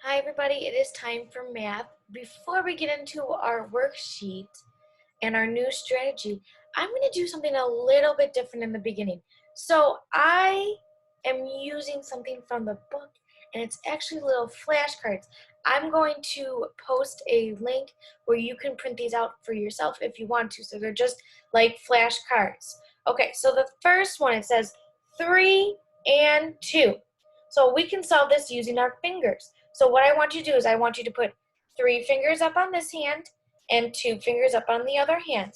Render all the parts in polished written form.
Hi everybody, it is time for math. Before we get into our worksheet and our new strategy, I'm going to do something a little bit different in the beginning. So I am using something from the book and it's actually little flashcards. I'm going to post a link where you can print these out for yourself if you want to. So they're just like flashcards. Okay, so the first one, it says 3 and 2. So we can solve this using our fingers. So what I want you to do is I want you to put 3 fingers up on this hand and 2 fingers up on the other hand.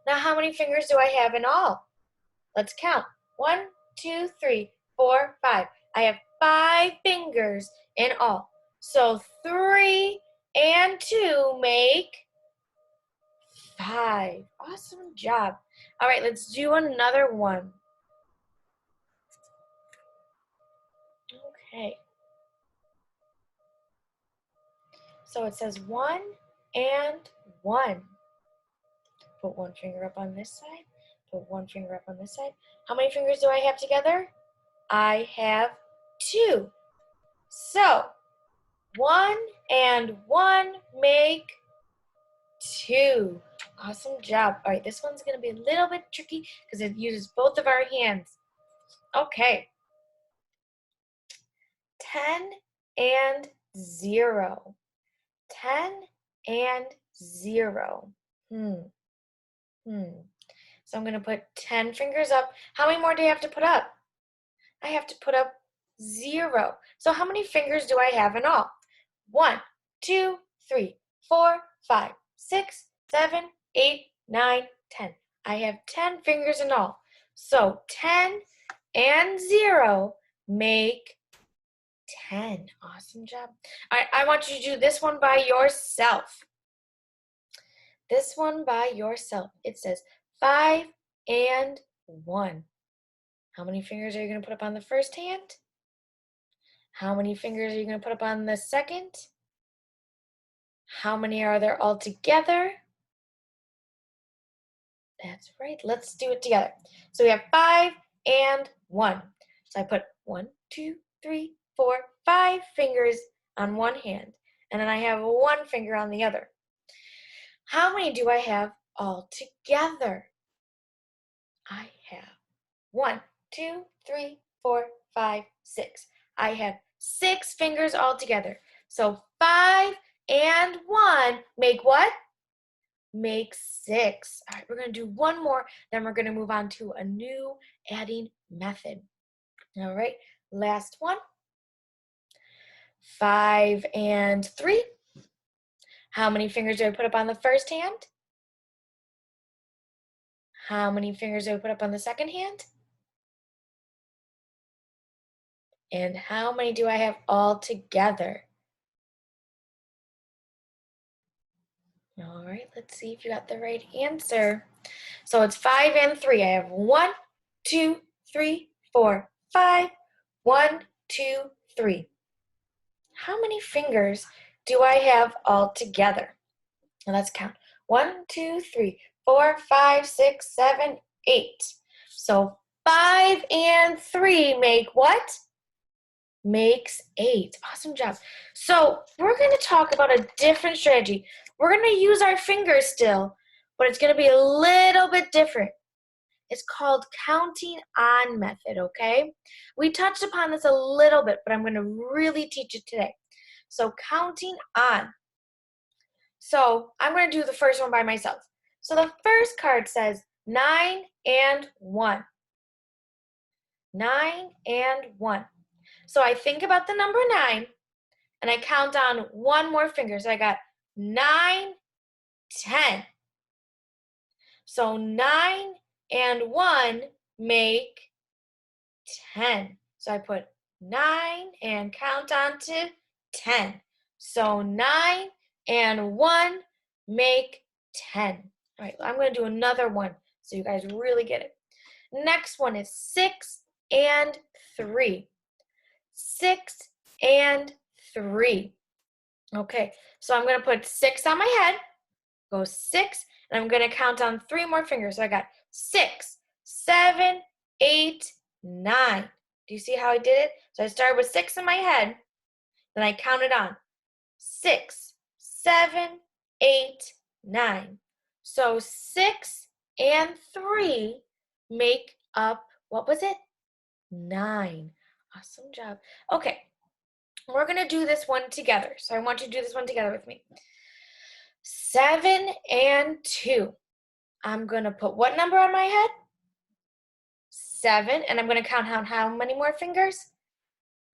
Now how many fingers do I have in all? Let's count. 1, 2, 3, 4, 5. I have 5 fingers in all. So 3 and 2 make 5. Awesome job. All right, let's do another one. Okay. So it says 1 and 1. Put 1 finger up on this side. Put 1 finger up on this side. How many fingers do I have together? I have 2. So 1 and 1 make 2. Awesome job. All right, this one's going to be a little bit tricky because it uses both of our hands. Okay. 10 and 0. 10 and 0. So I'm going to put 10 fingers up. How many more do I have to put up? I have to put up 0. So how many fingers do I have in all? 1, 2, 3, 4, 5, 6, 7, 8, 9, 10. I have 10 fingers in all. So 10 and 0 make 10. Awesome job. All right, I want you to do this one by yourself. This one by yourself. It says 5 and 1. How many fingers are you going to put up on the first hand? How many fingers are you going to put up on the second? How many are there all together? That's right. Let's do it together. So we have 5 and 1. So I put 1, 2, 3, 4, 5 fingers on one hand. And then I have 1 finger on the other. How many do I have all together? I have 1, 2, 3, 4, 5, 6. I have 6 fingers all together. So 5 and 1 make what? Make 6. All right, we're going to do one more, then we're going to move on to a new adding method. All right, last one. 5 and 3. How many fingers do I put up on the first hand? How many fingers do I put up on the second hand? And how many do I have all together? All right, let's see if you got the right answer. So it's 5 and 3. I have 1, 2, 3, 4, 5. 1, 2, 3. How many fingers do I have all together? Now let's count. 1, 2, 3, 4, 5, 6, 7, 8. So 5 and 3 make what? Makes 8. Awesome job. So we're going to talk about a different strategy. We're going to use our fingers still, but it's going to be a little bit different. It's called counting on method, okay? We touched upon this a little bit, but I'm going to really teach it today. So counting on. So I'm going to do the first one by myself. So the first card says 9 and 1. 9 and 1. So I think about the number 9 and I count on one more finger. So I got 9, 10. So 9 and 1 make 10. So I put 9 and count on to 10. So 9 and 1 make 10. All right, I'm going to do another one so you guys really get it. Next one is 6 and 3. 6 and 3. Okay, so I'm going to put 6 on my head, go 6, and I'm going to count on 3 more fingers. So I got 6, 7, 8, 9. Do you see how I did it? So I started with 6 in my head, Then I counted on 6, 7, 8, 9. So 6 and 3 make up, what was it? 9. Awesome job. Okay, we're going to do this one together. So I want you to do this one together with me. 7 and 2. I'm going to put what number on my head? 7. And I'm going to count how many more fingers?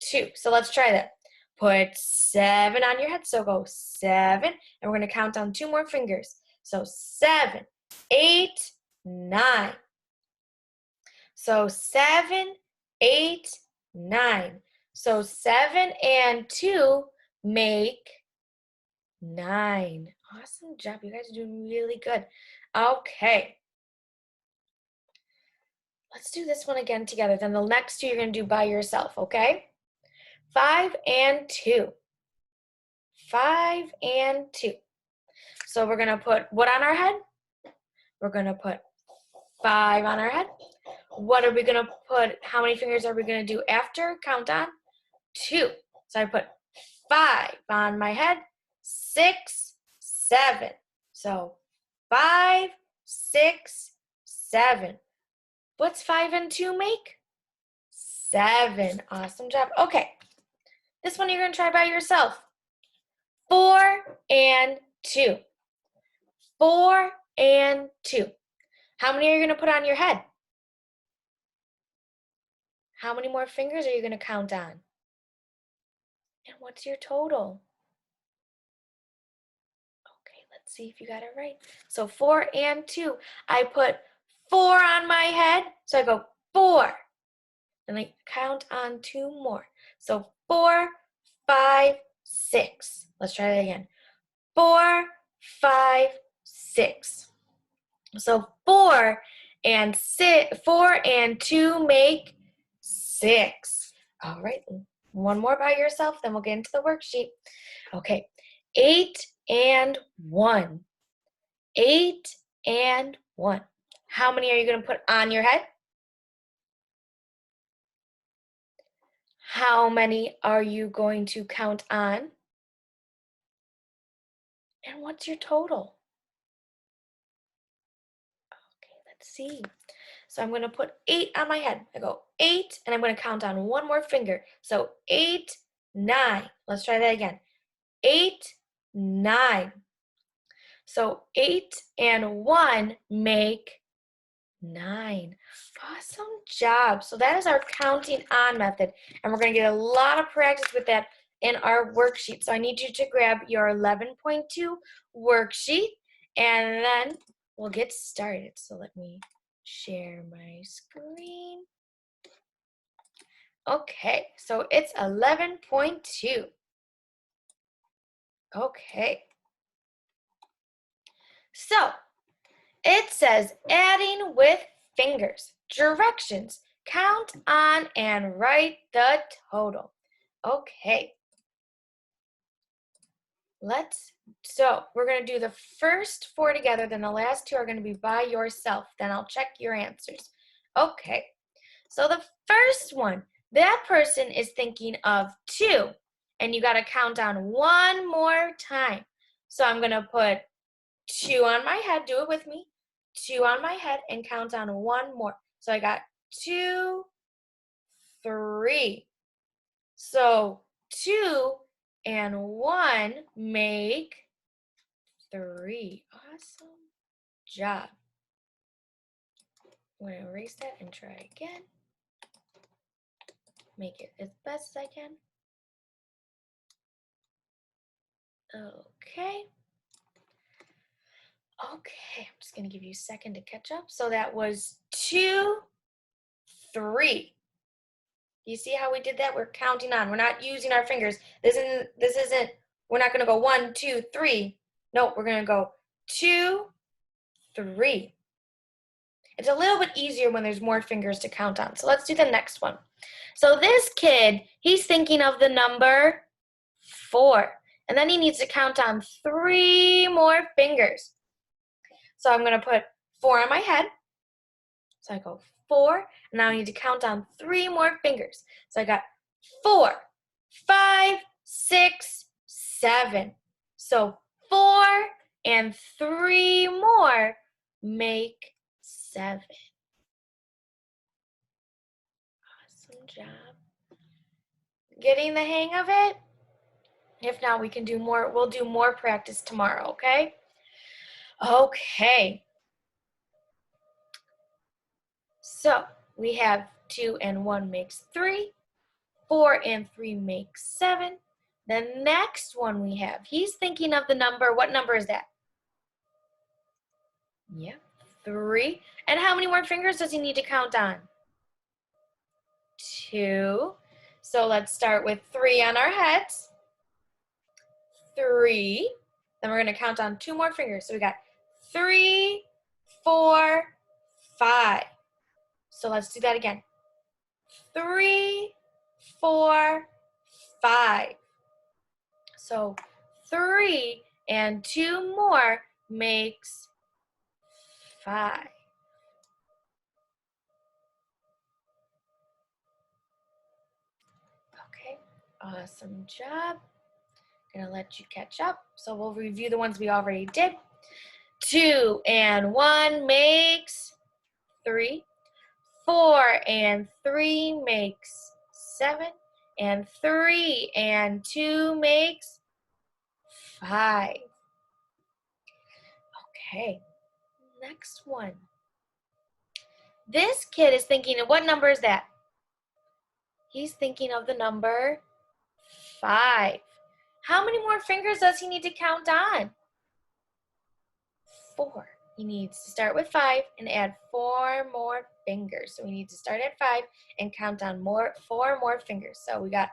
2. So let's try that. Put 7 on your head. So go 7. And we're going to count down 2 more fingers. So 7, 8, 9. So 7, 8, 9. So 7 and 2 make 9. Awesome job. You guys are doing really good. Okay. Let's do this one again together. Then the next 2 you're going to do by yourself, okay? 5 and 2. 5 and 2. So we're going to put what on our head? We're going to put 5 on our head. What are we going to put? How many fingers are we going to do after? Count on 2. So I put 5 on my head. 6, 7. So 5, 6, 7. What's 5 and 2 make? 7. Awesome job. Okay. This one you're going to try by yourself. 4 and 2. 4 and 2. How many are you going to put on your head? How many more fingers are you going to count on? And what's your total? Okay, let's see if you got it right. So 4 and 2. I put 4 on my head. So I go 4. And I count on 2 more. So 4, 5, 6. Let's try that again. 4, 5, 6. So 4 and 2 make 6. All right, one more by yourself, then we'll get into the worksheet. Okay, 8 and 1. 8 and 1. How many are you going to put on your head? How many are you going to count on? And what's your total? Okay, let's see. So I'm going to put 8 on my head. I go 8, and I'm going to count on 1 more finger. So 8, 9. Let's try that again. 8, 9. So 8 and 1 make 9. Awesome job. So that is our counting on method. And we're going to get a lot of practice with that in our worksheet. So I need you to grab your 11.2 worksheet, and then we'll get started. So let me share my screen. Okay, so it's 11.2. Okay. So it says adding with fingers, directions, count on and write the total. Okay. So we're going to do the first 4 together, then the last 2 are going to be by yourself. Then I'll check your answers. Okay. So the first one, that person is thinking of 2, and you got to count on 1 more time. So I'm going to put 2 on my head. Do it with me. 2 on my head and count on 1 more. So I got 2, 3. So 2 and 1 make 3. Awesome job. I'm going to erase that and try again. Make it as best as I can. Okay. Okay, I'm just going to give you a second to catch up. So that was 2, 3. You see how we did that? We're counting on. We're not using our fingers. This isn't, we're not going to go 1, 2, 3. No, we're going to go 2, 3. It's a little bit easier when there's more fingers to count on. So let's do the next one. So this kid, he's thinking of the number 4. And then he needs to count on 3 more fingers. So I'm going to put 4 on my head. So I go 4. And now I need to count on 3 more fingers. So I got 4, 5, 6. 7. So 4 and 3 more make 7. Awesome job. Getting the hang of it? If not, we can do more. We'll do more practice tomorrow, okay? Okay. So we have 2 and 1 makes 3. 4 and 3 makes 7. The next one we have, he's thinking of the number. What number is that? Yeah, 3. And how many more fingers does he need to count on? 2. So let's start with 3 on our heads. 3. Then we're going to count on 2 more fingers. So we got 3, 4, 5. So let's do that again. 3, 4, 5. So 3 and 2 more makes 5. Okay, awesome job. Gonna let you catch up. So we'll review the ones we already did. 2 and 1 makes 3. 4 and 3 makes 7. And 3 and 2 makes 5. Okay, next one. This kid is thinking of what number is that? He's thinking of the number 5. How many more fingers does he need to count on? 4. He needs to start with 5 and add 4 more fingers. So we need to start at 5 and count on 4 more fingers. So we got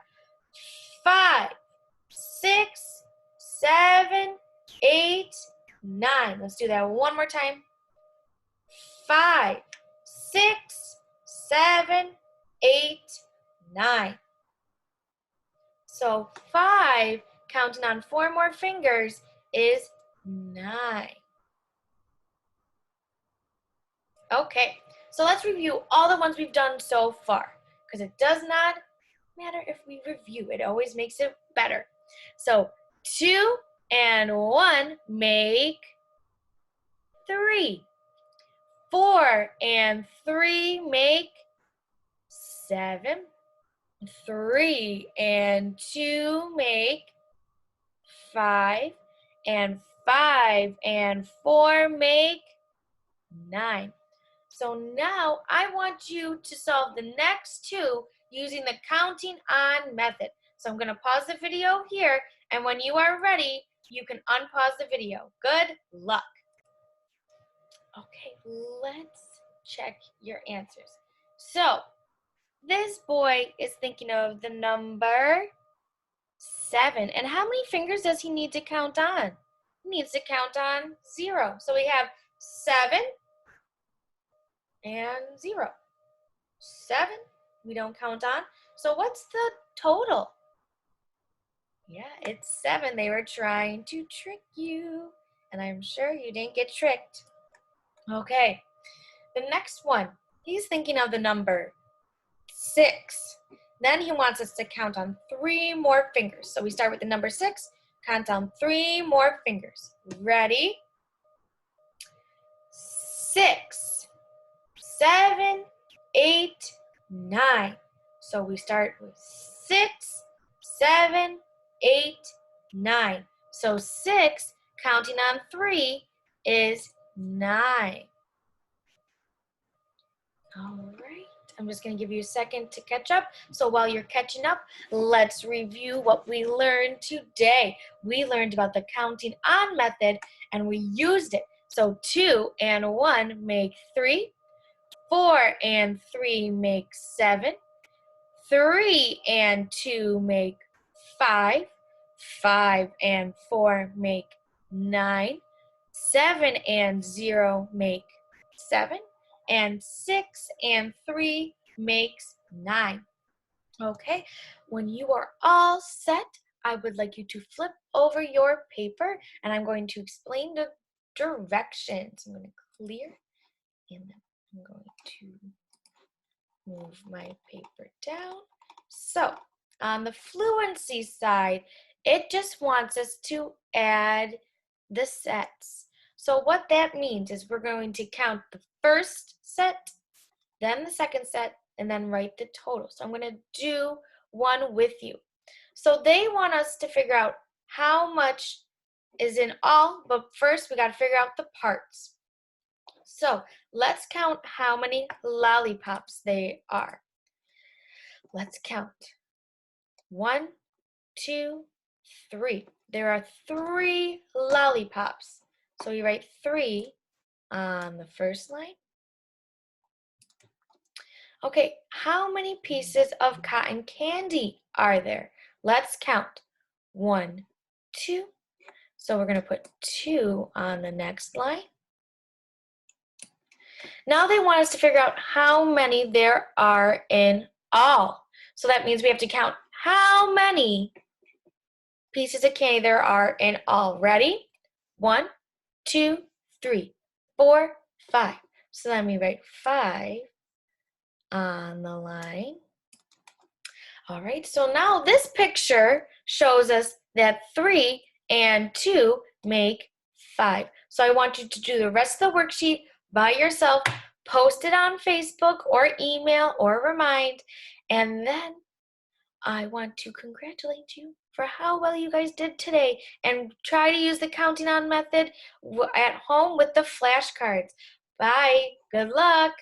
5, 6, 7, 8, 9. Let's do that one more time. 5, 6, 7, 8, 9. So 5, counting on 4 more fingers, is 9. Okay, so let's review all the ones we've done so far, because it does not matter if we review. It always makes it better. So 2 and 1 make 3. 4 and 3 make 7. 3 and 2 make 5. And 5 and 4 make 9. So now I want you to solve the next 2 using the counting on method. So I'm going to pause the video here, and when you are ready, you can unpause the video. Good luck. Okay, let's check your answers. So this boy is thinking of the number 7. And how many fingers does he need to count on? He needs to count on 0. So we have 7 and 0. 7, we don't count on. So what's the total? Yeah, it's 7. They were trying to trick you. And I'm sure you didn't get tricked. Okay, the next one. He's thinking of the number 6. Then he wants us to count on 3 more fingers. So we start with the number 6, count down 3 more fingers. Ready? 6, 7, 8, 9. So we start with 6, 7, 8, 9. So 6, counting on 3, is 9. All right, I'm just going to give you a second to catch up. So while you're catching up, let's review what we learned today. We learned about the counting on method, and we used it. So 2 and 1 make 3. 4 and 3 make 7. 3 and 2 make 5. 5 and 4 make 9. 7 and 0 make 7. And 6 and 3 makes 9. Okay, when you are all set, I would like you to flip over your paper, and I'm going to explain the directions. I'm going to clear, and then I'm going to move my paper down. So on the fluency side, It just wants us to add the sets. So what that means is we're going to count the first set, then the second set, and then write the total. So I'm going to do one with you. So they want us to figure out how much is in all, but first we got to figure out the parts. So let's count how many lollipops they are. Let's count. 1, 2, 3. There are 3 lollipops. So we write 3 on the first line. Okay, how many pieces of cotton candy are there? Let's count. 1, 2. So we're going to put 2 on the next line. Now they want us to figure out how many there are in all. So that means we have to count how many pieces of candy there are in all. Ready? 1, 2, 3, 4, 5. So then we write 5 on the line. All right, so now this picture shows us that 3 and 2 make 5. So I want you to do the rest of the worksheet by yourself, post it on Facebook or email or remind, and then I want to congratulate you for how well you guys did today, and try to use the counting on method at home with the flashcards. Bye. Good luck.